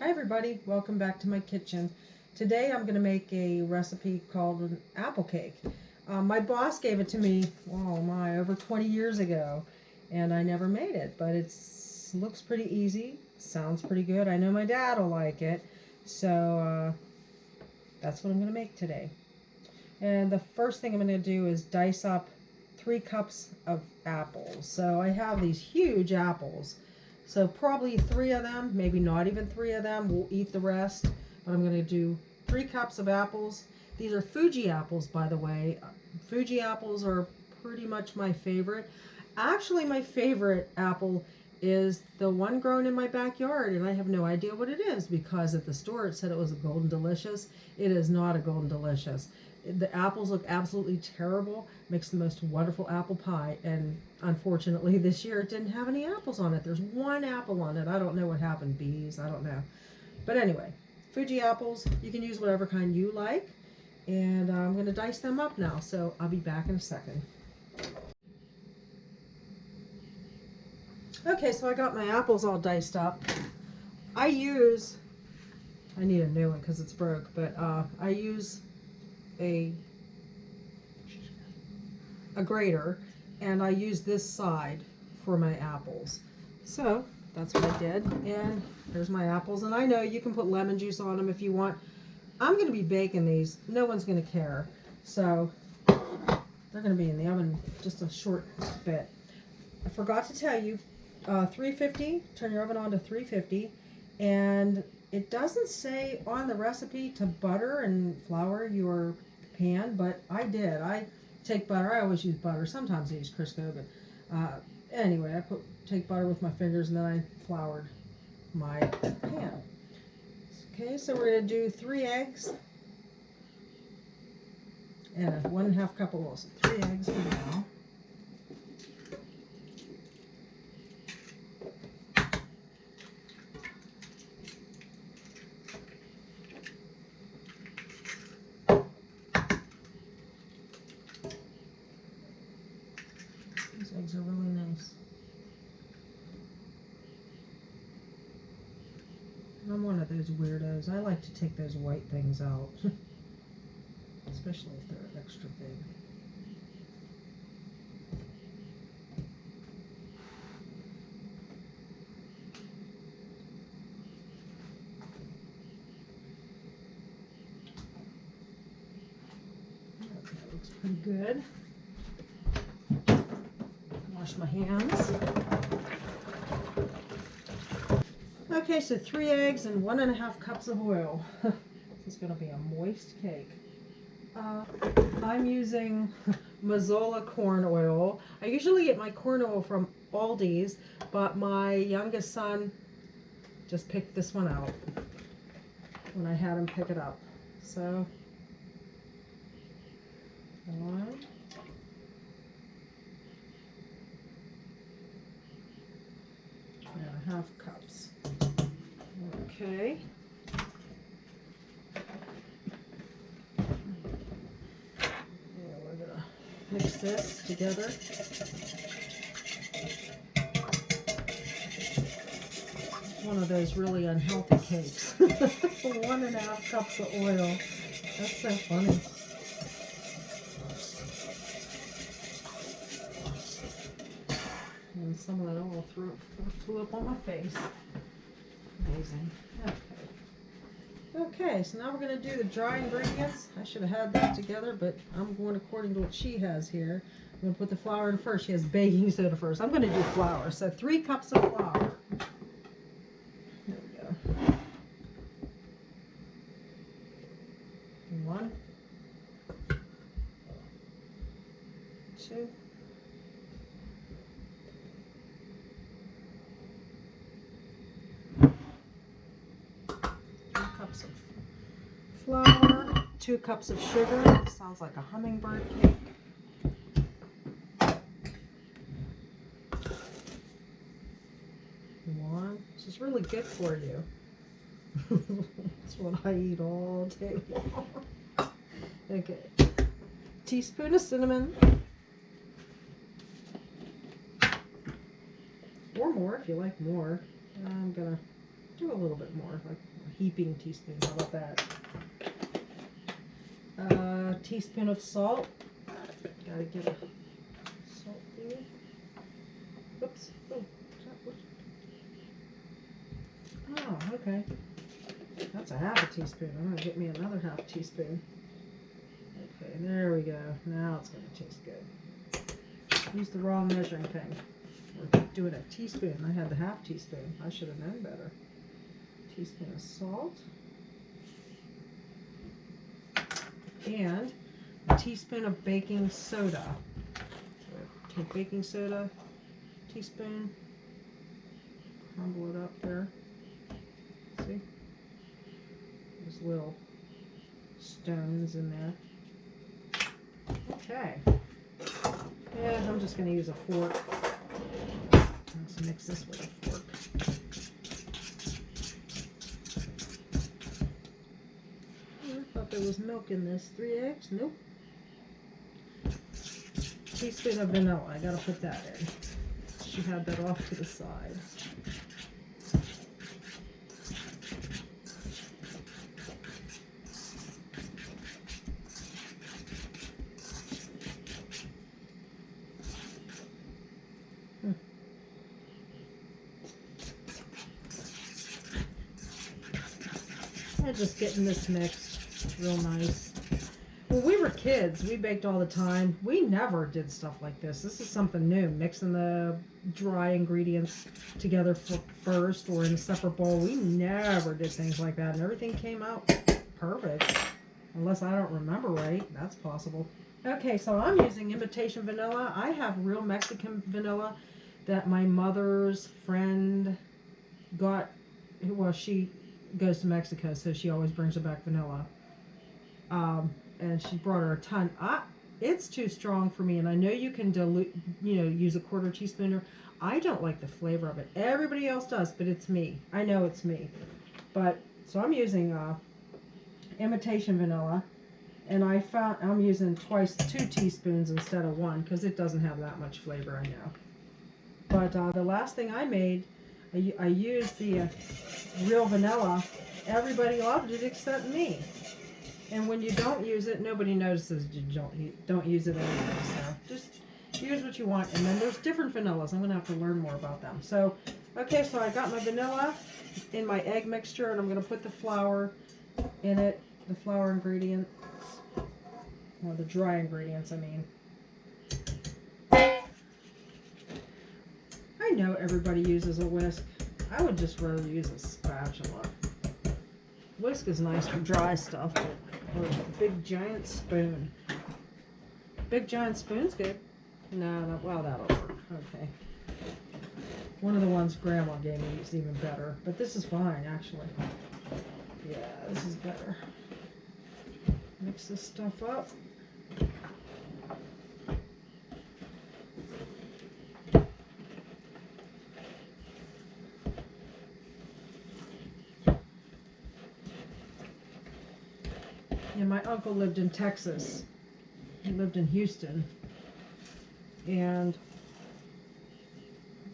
Hi everybody, welcome back to my kitchen. Today I'm going to make a recipe called an apple cake. My boss gave it to me, over 20 years ago, and I never made it, but it looks pretty easy, sounds pretty good. I know my dad will like it, so that's what I'm going to make today. And the first thing I'm going to do is dice up 3 cups of apples. So I have these huge apples. So probably 3 of them, maybe not even 3 of them. We'll eat the rest. But I'm going to do 3 cups of apples. These are Fuji apples, by the way. Fuji apples are pretty much my favorite. Actually, my favorite apple is the one grown in my backyard, and I have no idea what it is because at the store it said it was a Golden Delicious. It is not a Golden Delicious. The apples look absolutely terrible. Makes the most wonderful apple pie, and unfortunately this year it didn't have any apples on it. There's 1 apple on it. I don't know what happened. Bees, I don't know. But anyway, Fuji apples, you can use whatever kind you like, and I'm going to dice them up now, so I'll be back in a second. Okay, so I got my apples all diced up. I need a new one because it's broke, but I use a grater, and I use this side for my apples. So that's what I did, and there's my apples, and I know you can put lemon juice on them if you want. I'm going to be baking these. No one's going to care, so they're going to be in the oven just a short bit. I forgot to tell you, 350, turn your oven on to 350, and it doesn't say on the recipe to butter and flour your pan, but I did. I take butter. I always use butter. Sometimes I use Crisco, but anyway, I take butter with my fingers, and then I floured my pan. Okay, so we're going to do 3 eggs and a 1.5 cup of oil. So 3 eggs for now. These eggs are really nice. I'm one of those weirdos. I like to take those white things out, especially if they're extra big. Okay, that looks pretty good. Wash my hands. Okay, so 3 eggs and 1.5 cups of oil. This is going to be a moist cake. I'm using Mazola corn oil. I usually get my corn oil from Aldi's, but my youngest son just picked this one out when I had him pick it up. So, 1.5 cups. Okay. Yeah, we're gonna mix this together. It's one of those really unhealthy cakes. 1.5 cups of oil. That's so funny. And some of that oil flew up on my face. Amazing. Okay, so now we're going to do the dry ingredients. I should have had that together, but I'm going according to what she has here. I'm going to put the flour in first. She has baking soda first. I'm going to do flour. So 3 cups of flour. There we go. 1, 2, 3 cups of flour, 2 cups of sugar. Sounds like a hummingbird cake. 1. This is really good for you. That's what I eat all day long. Okay. Teaspoon of cinnamon. Or more if you like more. I'm gonna Do a little bit more, like a heaping teaspoon. How about that? A teaspoon of salt. Gotta get a salt there. Whoops. Oh, okay. That's a half a teaspoon. I'm gonna get me another half teaspoon. Okay, there we go. Now it's gonna taste good. Use the wrong measuring thing. We're doing a teaspoon. I had the half teaspoon. I should have known better. Teaspoon of salt. And a teaspoon of baking soda. So take baking soda, teaspoon, crumble it up there. See? There's little stones in there. Okay. Yeah, I'm just going to use a fork. Let's mix this with a fork. I thought there was milk in this. 3 eggs? Nope. Teaspoon of vanilla. I gotta put that in. She had that off to the side. And just getting this mixed real nice. When we were kids, we baked all the time. We never did stuff like this. This is something new, mixing the dry ingredients together first or in a separate bowl. We never did things like that, and everything came out perfect. Unless I don't remember right, that's possible. Okay, so I'm using imitation vanilla. I have real Mexican vanilla that my mother's friend got. Well, she goes to Mexico, so she always brings her back vanilla. And she brought her a ton. It's too strong for me, and I know you can dilute, use a quarter teaspoon. I don't like the flavor of it. Everybody else does, but it's me. I know it's me. So I'm using imitation vanilla, and I'm using 2 teaspoons instead of 1 because it doesn't have that much flavor, I know. But the last thing I made, I used the real vanilla. Everybody loved it except me. And when you don't use it, nobody notices you don't use it anyway. So just use what you want. And then there's different vanillas. I'm going to have to learn more about them. So, okay, so I got my vanilla in my egg mixture, and I'm going to put the flour in it, the flour ingredients, or the dry ingredients, I mean. I know everybody uses a whisk. I would just rather use a spatula. Whisk is nice for dry stuff, but or a big giant spoon. Big giant spoon's good. No, well, that'll work. Okay. One of the ones Grandma gave me is even better, but this is fine, actually. Yeah, this is better. Mix this stuff up. And my uncle lived in Texas. He lived in Houston. And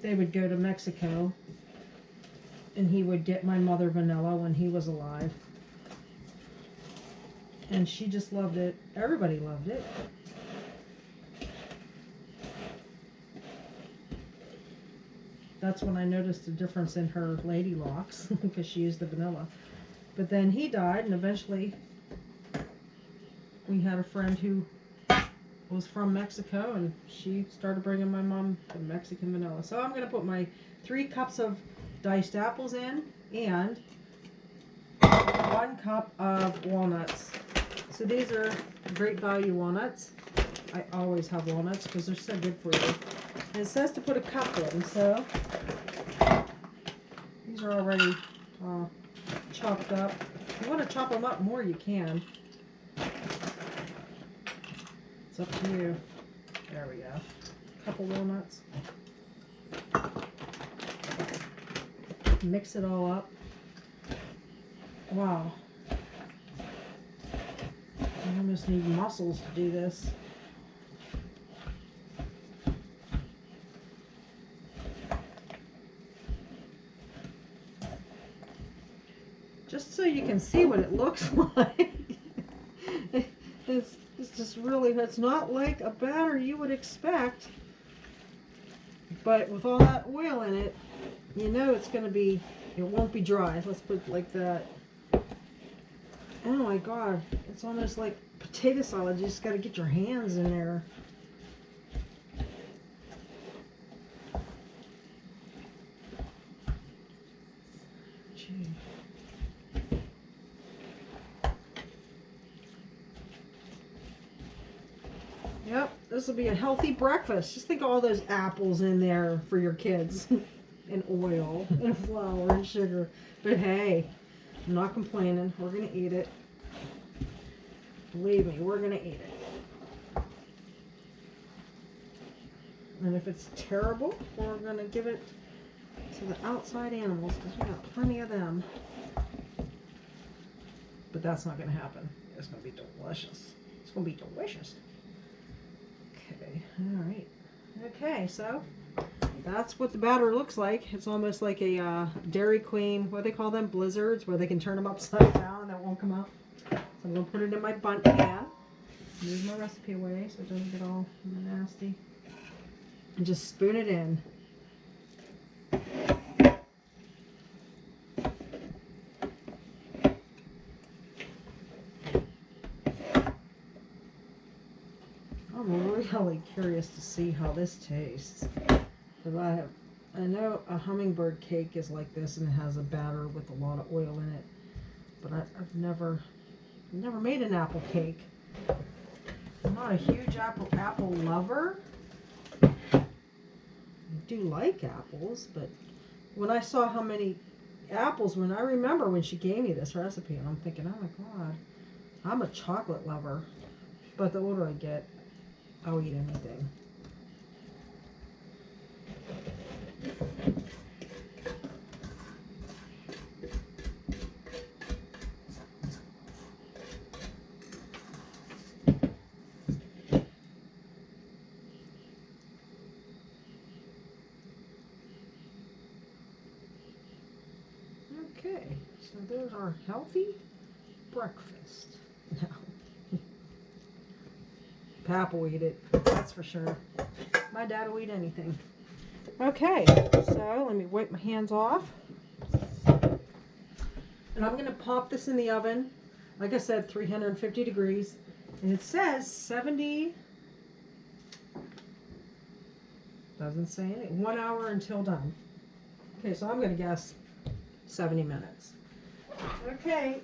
they would go to Mexico. And he would get my mother vanilla when he was alive. And she just loved it. Everybody loved it. That's when I noticed a difference in her lady locks because she used the vanilla. But then he died, and eventually we had a friend who was from Mexico, and she started bringing my mom the Mexican vanilla. So I'm going to put my 3 cups of diced apples in and 1 cup of walnuts. So these are great value walnuts. I always have walnuts because they're so good for you. And it says to put a cup in, so these are already chopped up. If you want to chop them up more, you can. It's up to you. There we go. Couple walnuts. Mix it all up. Wow. I almost need muscles to do this. just so you can see what it looks like. It's just really, it's not like a batter you would expect. But with all that oil in it, you know it's going to be, it won't be dry. Let's put it like that. Oh my God, it's almost like potato salad. You just got to get your hands in there. Gee. Yep, this will be a healthy breakfast. Just think of all those apples in there for your kids. And oil and flour and sugar. But hey, I'm not complaining. We're going to eat it. Believe me, we're going to eat it. And if it's terrible, we're going to give it to the outside animals because we got plenty of them. But that's not going to happen. It's going to be delicious. It's going to be delicious. Okay, all right. Okay, so that's what the batter looks like. It's almost like a Dairy Queen, what do they call them? Blizzards, where they can turn them upside down and that won't come out. So I'm going to put it in my bundt pan. Move my recipe away so it doesn't get all nasty. And just spoon it in. I'm really curious to see how this tastes. Because I know a hummingbird cake is like this and it has a batter with a lot of oil in it. But I've never made an apple cake. I'm not a huge apple lover. I do like apples, but when I saw how many apples, I remember when she gave me this recipe, and I'm thinking, oh my God, I'm a chocolate lover. But the older I get, I'll eat anything. Okay, so there's our healthy breakfast. Now, Pap will eat it, that's for sure. My dad will eat anything. Okay, so let me wipe my hands off. And I'm going to pop this in the oven. Like I said, 350 degrees. And it says 70, doesn't say it, 1 hour until done. Okay, so I'm going to guess 70 minutes. Okay.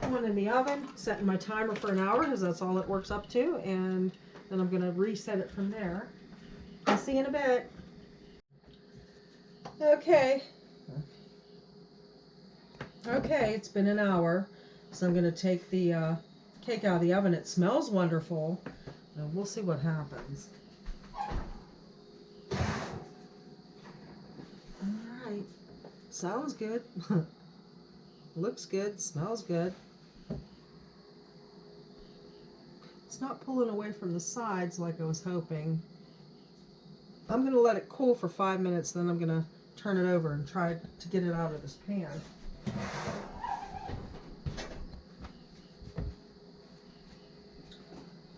One in the oven, setting my timer for an hour because that's all it works up to, and then I'm going to reset it from there. I'll see you in a bit. Okay. Okay, it's been an hour, so I'm going to take the cake out of the oven. It smells wonderful, and we'll see what happens. Alright, sounds good. Looks good, smells good. It's not pulling away from the sides like I was hoping. I'm going to let it cool for 5 minutes, then I'm going to turn it over and try to get it out of this pan.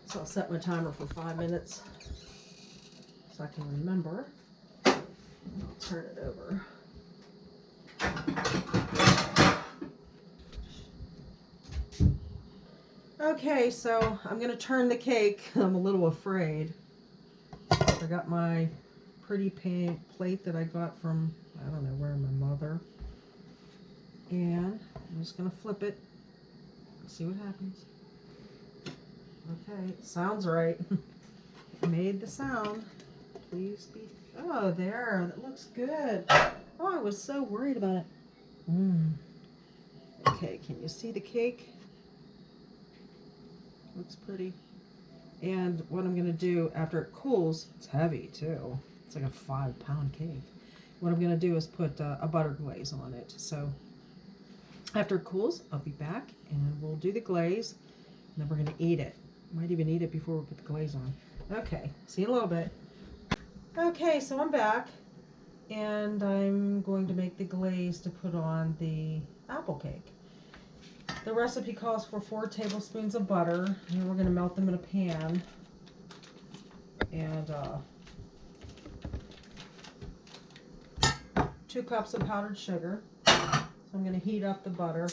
So I'll set my timer for 5 minutes so I can remember. I'll turn it over. Okay, so I'm going to turn the cake. I'm a little afraid. I got my pretty plate that I got from, I don't know where, my mother. And I'm just going to flip it. See what happens. Okay, sounds right. Made the sound. Please be. Oh, there. That looks good. Oh, I was so worried about it. Okay, can you see the cake? Looks pretty. And what I'm going to do after it cools, it's heavy too. It's like a 5-pound cake. What I'm going to do is put a butter glaze on it. So after it cools, I'll be back and we'll do the glaze. And then we're going to eat it. Might even eat it before we put the glaze on. Okay, see you in a little bit. Okay, so I'm back. and I'm going to make the glaze to put on the apple cake. The recipe calls for 4 tablespoons of butter, and we're going to melt them in a pan, and 2 cups of powdered sugar. So I'm going to heat up the butter.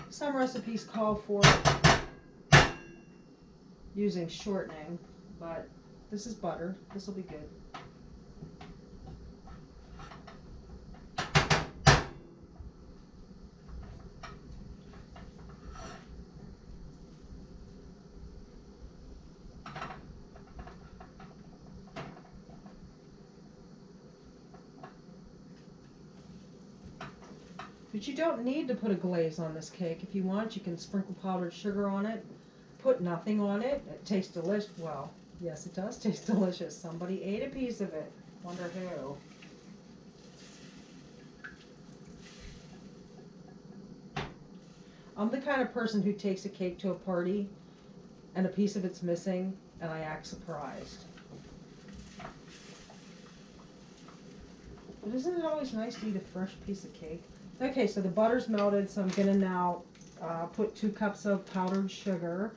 Some recipes call for using shortening, but this is butter. This will be good. But you don't need to put a glaze on this cake. If you want, you can sprinkle powdered sugar on it, put nothing on it. It tastes delicious. Well, yes, it does taste delicious. Somebody ate a piece of it. Wonder who. I'm the kind of person who takes a cake to a party and a piece of it's missing and I act surprised. But isn't it always nice to eat a fresh piece of cake? Okay, so the butter's melted, so I'm going to now put 2 cups of powdered sugar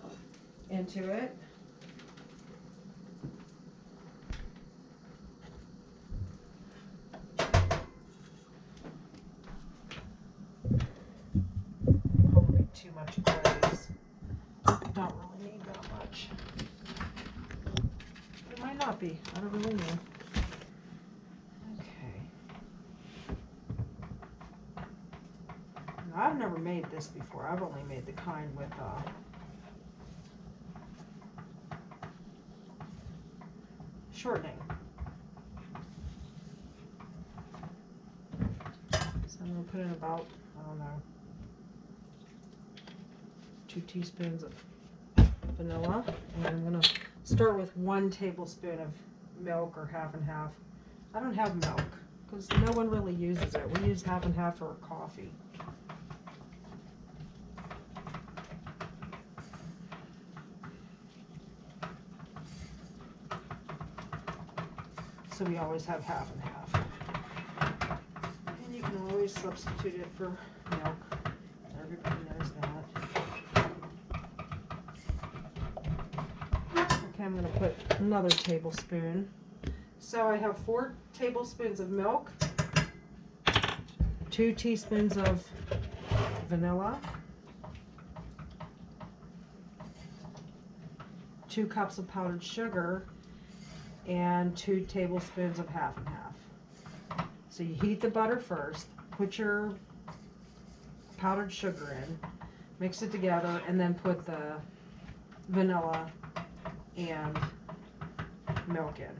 into it. Probably too much glaze. Don't really need that much. It might not be. I don't really know. I've never made this before. I've only made the kind with shortening. So I'm going to put in about, I don't know, 2 teaspoons of vanilla. And I'm going to start with 1 tablespoon of milk, or half and half. I don't have milk because no one really uses it. We use half and half for coffee. So we always have half and half. And you can always substitute it for milk. Everybody knows that. Okay, I'm going to put another tablespoon. So I have 4 tablespoons of milk, 2 teaspoons of vanilla, 2 cups of powdered sugar, and 2 tablespoons of half and half. So you heat the butter first, put your powdered sugar in, mix it together, and then put the vanilla and milk in.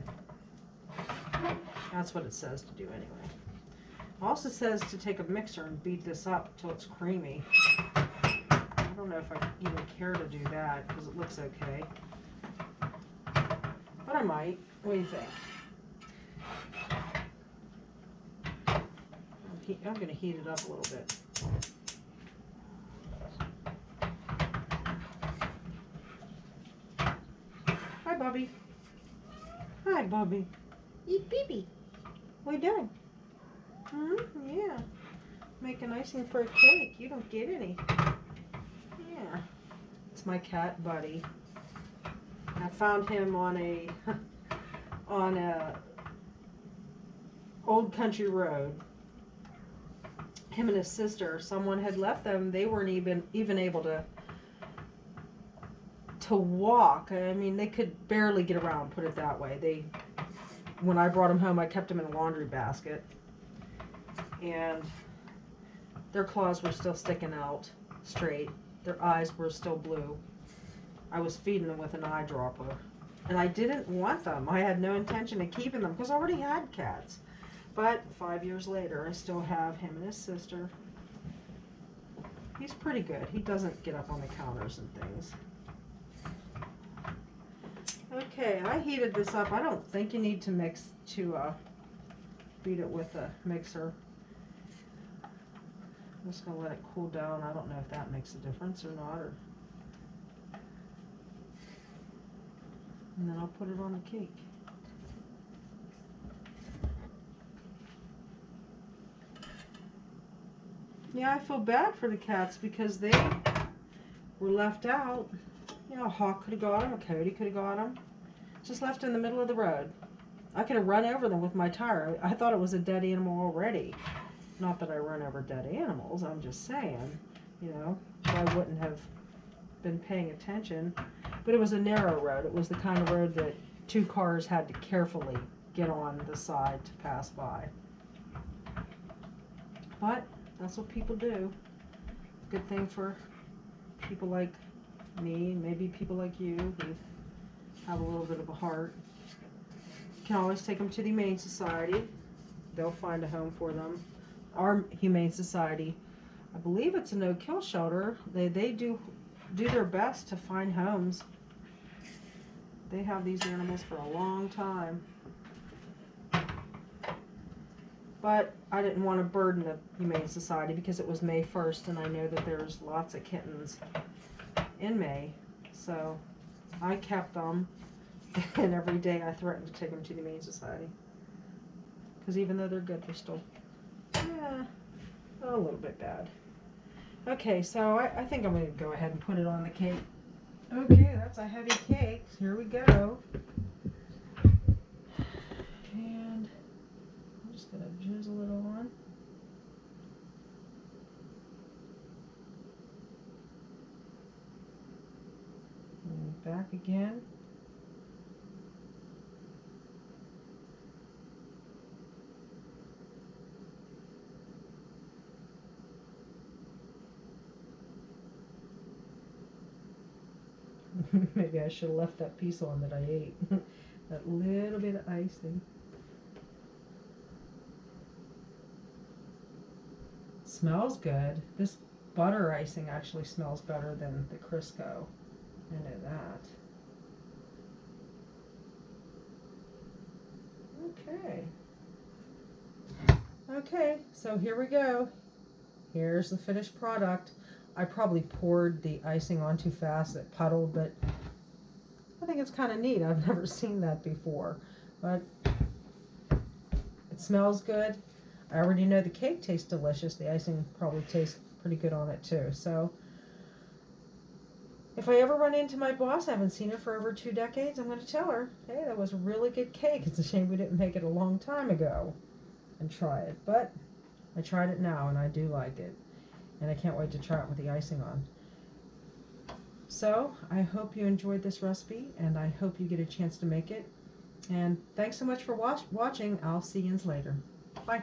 That's what it says to do anyway. It also says to take a mixer and beat this up until it's creamy. I don't know if I even care to do that because it looks okay. But I might. What do you think? I'm going to heat it up a little bit. Hi, Bubby. Hi, Bubby. Eat baby. What are you doing? Yeah. Making icing for a cake. You don't get any. Yeah. It's my cat, Buddy. I found him on a old country road. Him and his sister, someone had left them. They weren't even able to walk. I mean, they could barely get around, put it that way. When I brought him home, I kept him in a laundry basket, and their claws were still sticking out straight. Their eyes were still blue. I was feeding them with an eyedropper. And I didn't want them. I had no intention of keeping them because I already had cats. But 5 years later, I still have him and his sister. He's pretty good. He doesn't get up on the counters and things. Okay, I heated this up. I don't think you need to beat it with a mixer. I'm just gonna let it cool down. I don't know if that makes a difference or not. And then I'll put it on the cake. Yeah, I feel bad for the cats because they were left out. You know, a hawk could have got them, a coyote could have got them. Just left in the middle of the road. I could have run over them with my tire. I thought it was a dead animal already. Not that I run over dead animals, I'm just saying, you know, I wouldn't have been paying attention. But it was a narrow road. It was the kind of road that two cars had to carefully get on the side to pass by. But that's what people do. Good thing for people like me, maybe people like you who have a little bit of a heart. You can always take them to the Humane Society. They'll find a home for them. Our Humane Society, I believe it's a no-kill shelter. They do their best to find homes. They have these animals for a long time. But I didn't want to burden the Humane Society because it was May 1st and I know that there's lots of kittens in May. So I kept them, and every day I threatened to take them to the Humane Society. Because even though they're good, they're still, yeah, a little bit bad. Okay, so I think I'm going to go ahead and put it on the cake. Okay, that's a heavy cake. Here we go. And I'm just going to drizzle it on. And back again. Maybe I should have left that piece on that I ate. That little bit of icing. Smells good. This butter icing actually smells better than the Crisco. I know that. Okay. Okay, so here we go. Here's the finished product. I probably poured the icing on too fast. It puddled, but I think it's kind of neat. I've never seen that before. But it smells good. I already know the cake tastes delicious. The icing probably tastes pretty good on it too. So if I ever run into my boss, I haven't seen her for over 2 decades, I'm going to tell her, hey, that was a really good cake. It's a shame we didn't make it a long time ago and try it. But I tried it now and I do like it. And I can't wait to try it with the icing on. So I hope you enjoyed this recipe and I hope you get a chance to make it. And thanks so much for watching. I'll see you later. Bye.